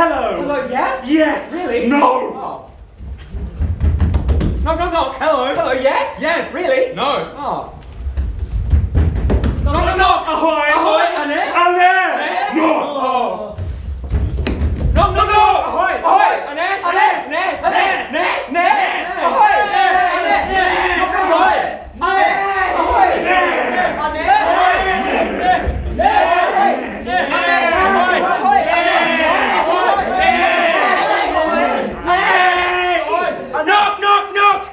Hello. Hello, yes? Yes. Really? No. Oh. Knock, knock, knock. Hello. Hello, yes? Yes. Really? No. Oh. Knock, knock, knock. Ahoy. Ahoy, Annette? Annette. No. Oh. Knock, knock, knock. Ahoy. Ahoy, Annette. Annette. Annette. Annette. Annette. Annette. Ahoy. Annette. Annette. Knock, knock, knock. Annette. Ahoy. Annette. Knock, knock, knock.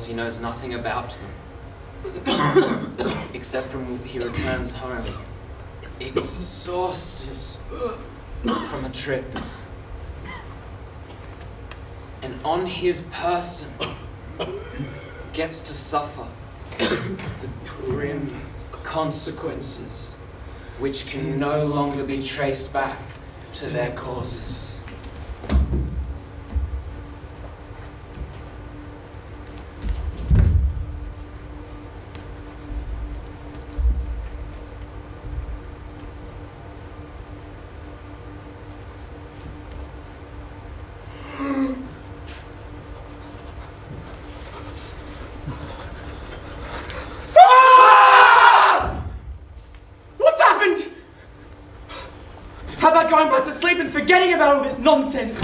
He knows nothing about them, except from he returns home, exhausted from a trip. And on his person gets to suffer the grim consequences which can no longer be traced back to their causes. Forgetting about all this nonsense.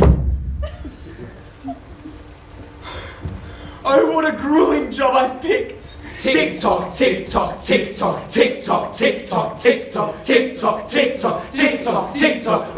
Oh, what a grueling job I've picked. Tick tock, tick tock, tick tock, tick tock, tick tock, tick tock, tick tock, tick tock, tick tock, tick tock.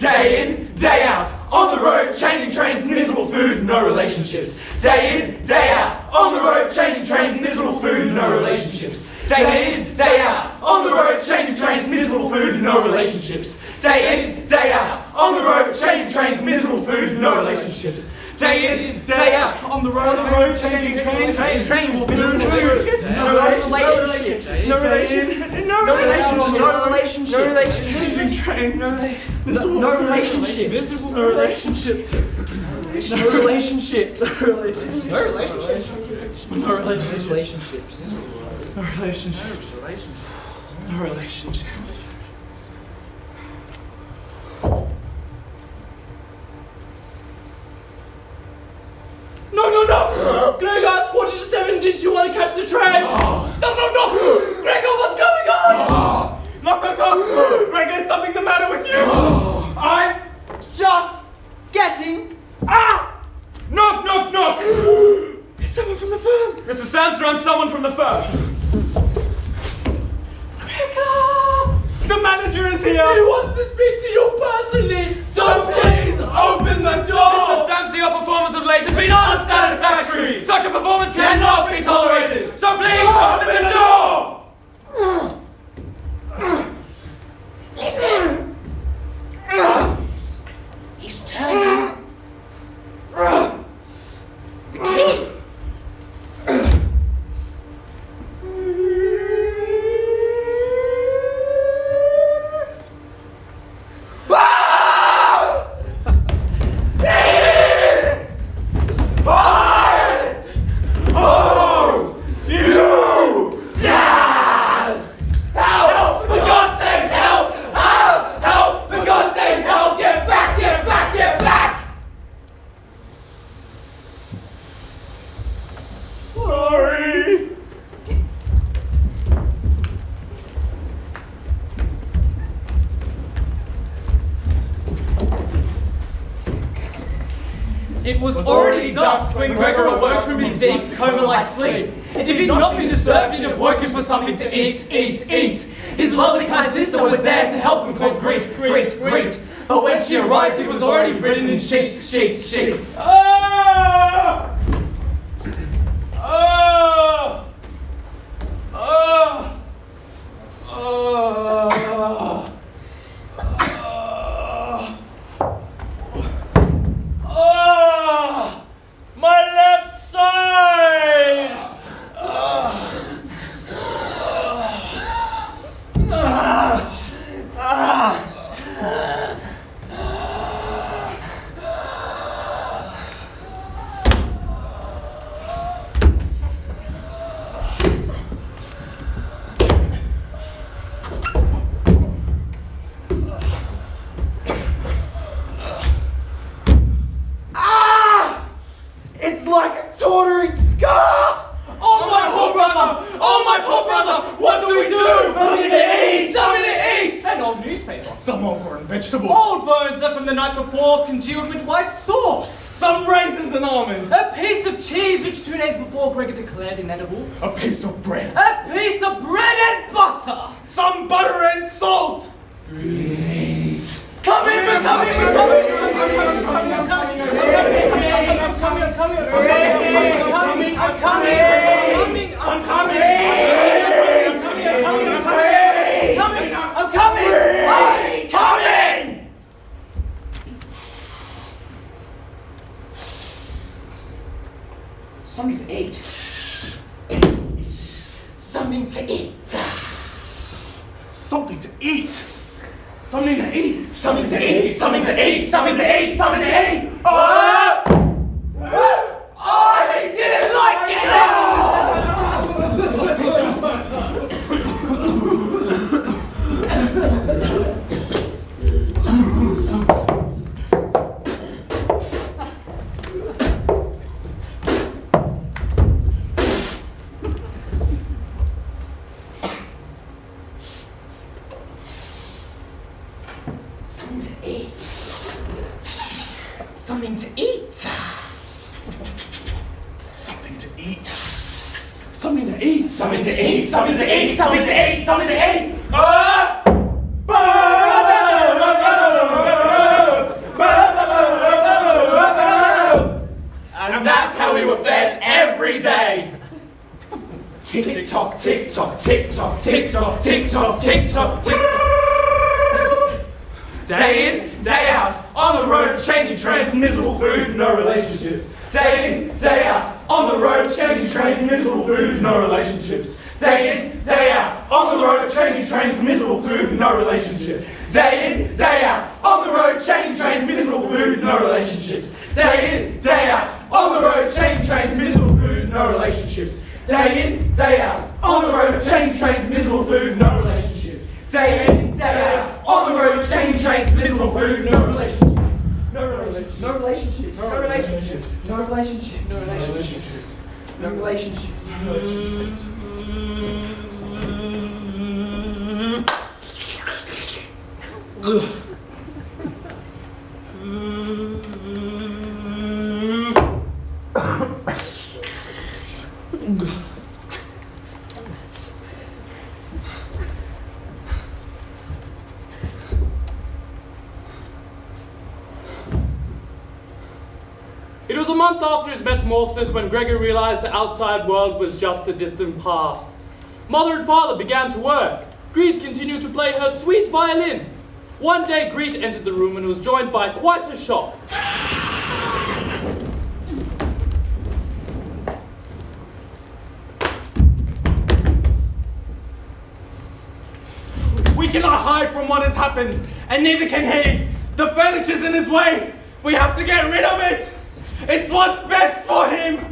Day in, day out, on the road, changing trains, miserable food, no relationships. Day in, day out, on the road, changing trains, miserable food, no relationships. Day in, day out, on the road, changing trains, miserable food, no relationships. Day in, day out, on the road, changing trains, miserable food, no relationships. Day in, day out, on the road, changing trains, miserable food, no relationships. No relationships. No relationships. No relationships. No relationships. No relationships. Changing trains. No relationships. No relationships. No relationships. No relationships. No relationships. No relationships. No relationships. No relationships. No relationships. No! Gregor, it's 7:45. Didn't you want to catch the train? No! Gregor, what's going on? Knock! Gregor, is something the matter with you? I'm just getting... Knock! Someone from the firm. Mr. Samson, I'm someone from the firm. Gregor! The manager is here. We want to speak to you personally, so please open the door. Mr. Samson, your performance of late has been unsatisfactory. Such a performance cannot be tolerated. So please open the door. Listen! He's turning. The key. It was already dusk when Gregor awoke from his deep coma-like sleep. If he'd not been disturbed, he'd have woken for something to eat. His lovely kind sister was there to help him called Greet. But when she arrived, he was already written in sheets. Ah! Ah! Ah! Ah! Ah! My left side! It's like a torturing scar! Oh my poor brother! Oh my poor brother! What do we do? Something to eat! Something to eat! An old newspaper. Some more and vegetables. Old bones left from the night before, congealed with white sauce. Some raisins and almonds. A piece of cheese which 2 days before Gregor declared inedible. A piece of bread. A piece of bread and butter. Some butter and salt. Come in, we're coming. Something to eat. Something to eat. Something to eat. Something to eat! Something to eat. Something to eat. Something to eat. Something to eat. I didn't like it! Something to eat. Something to eat. Something to eat! Something to eat. Something to eat. Something to eat. Something to eat. And that's how we were fed every day. Tick tock, tick tock, tick tock, tick tock, tick tock, tick tock, tick tock. Day in, day out, on the road, changing trains, miserable food, no relationships. Day in, day out, on the road, changing trains, miserable food, no relationships. Day in, day out, on the road, changing trains, miserable food, no relationships. Day in, day out, on the road, changing trains, miserable food, no relationships. Day in, day out, on the road, changing trains, miserable food, no relationships. Day in, day out, on the road, changing trains, miserable food, no relationships. Day in, day out, on the road, changing trains, miserable food, no relationships. No relationships. No relationships. No relationships. No relationships. No relationships. No relationships. No relationships. It was a month after his metamorphosis when Gregory realized the outside world was just a distant past. Mother and father began to work. Greet continued to play her sweet violin. One day, Greet entered the room and was joined by quite a shock. We cannot hide from what has happened, and neither can he. The furniture's in his way. We have to get rid of it. It's what's best for him.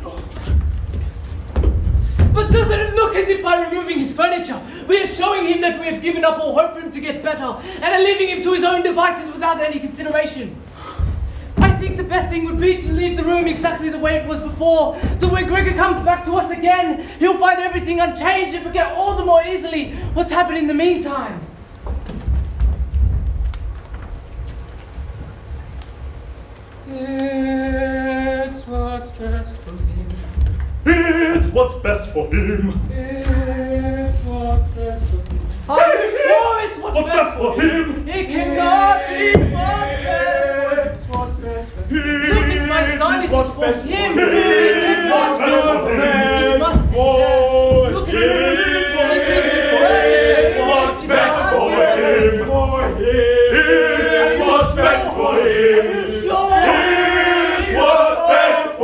But doesn't it look as if by removing his furniture, we are showing him that we have given up all hope for him to get better and are leaving him to his own devices without any consideration? I think the best thing would be to leave the room exactly the way it was before, so when Gregor comes back to us again, he'll find everything unchanged and forget all the more easily what's happened in the meantime. It's what's best for him. It's what's best for him. It's what's best for him. Are you sure it's what's best for him? It cannot be what's best for him. Look, it's my son, it is for him. It is what's best for him. It must be. Look, it's what's best for him. It's what's best for him. Are you sure? It's what's best for him.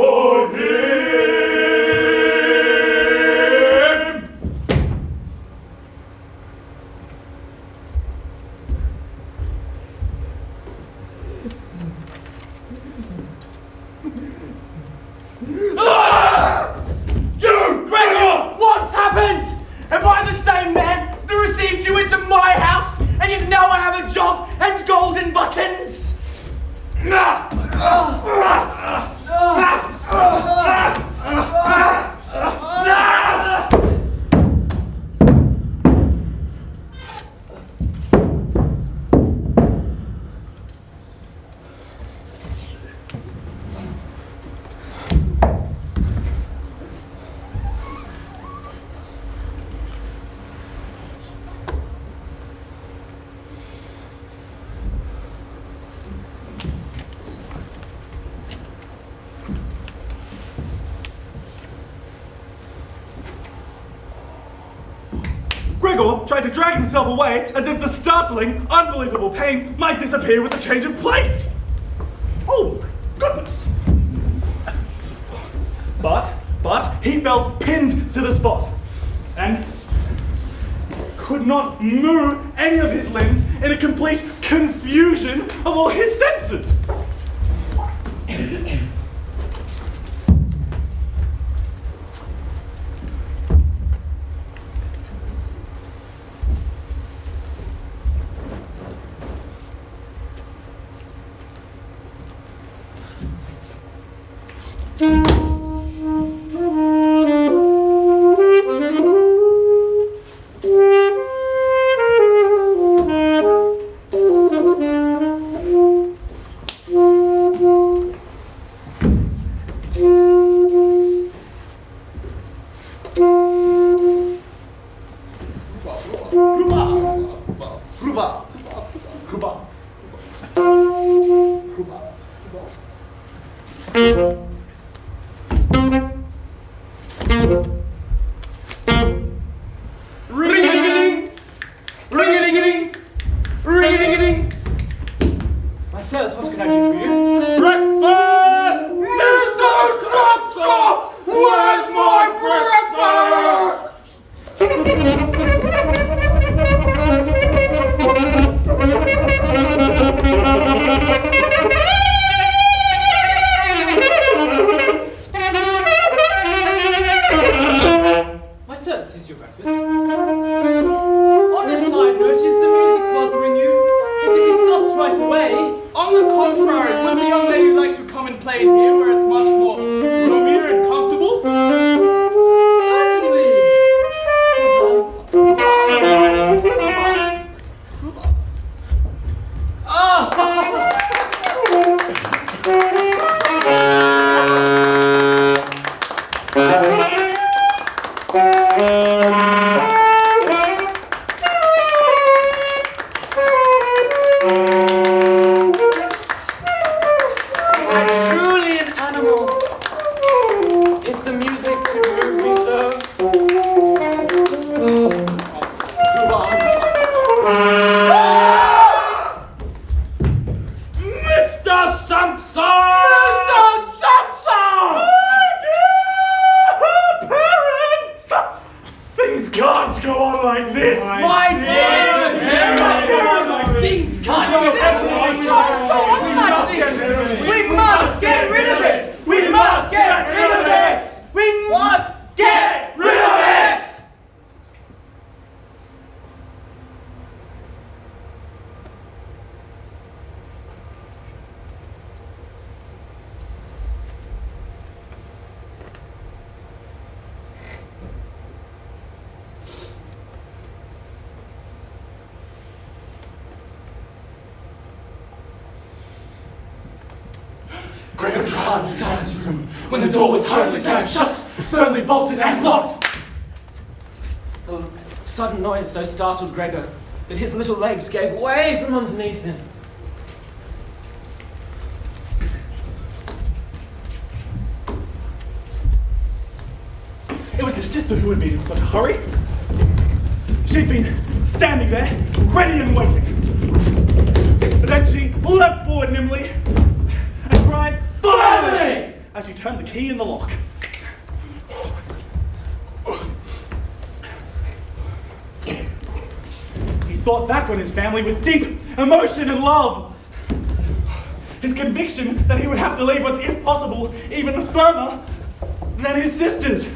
Am I the same man that received you into my house, and yet now I have a job and golden buttons? Gregor tried to drag himself away as if the startling, unbelievable pain might disappear with the change of place. Oh, goodness. But he felt pinned to the spot and could not move any of his limbs in a complete confusion of all his senses. Ring-a-ding-a-ding! Ring-a-ding-a-ding! My sirs, what can I do for you? Breakfast! Mr. Stopscore! Where's my My sirs, is your breakfast? On a side note, is the music bothering you? It can be stopped right away. On the contrary, would the young lady like to come and play in here where it's much more roomier and comfortable? Certainly. Truly an animal. sudden silence room, when the door was hurriedly slammed shut, firmly bolted and locked. The sudden noise so startled Gregor that his little legs gave way from underneath him. It was his sister who had been in such a hurry. She'd been standing there, ready and waiting. But then she leapt forward nimbly and cried, "Finally!" as she turned the key in the lock. He thought back on his family with deep emotion and love. His conviction that he would have to leave was, if possible, even firmer than his sister's.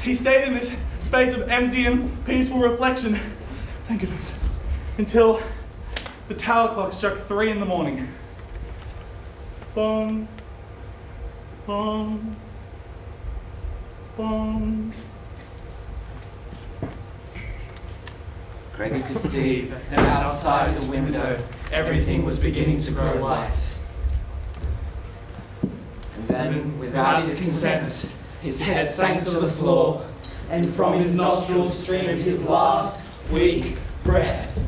He stayed in this space of empty and peaceful reflection, thank goodness, until the tower clock struck 3 in the morning. Bong, bong, bong. Gregor could see that outside the window, everything was beginning to grow light. And then, without his consent, his head sank to the floor, and from his nostrils streamed his last weak breath.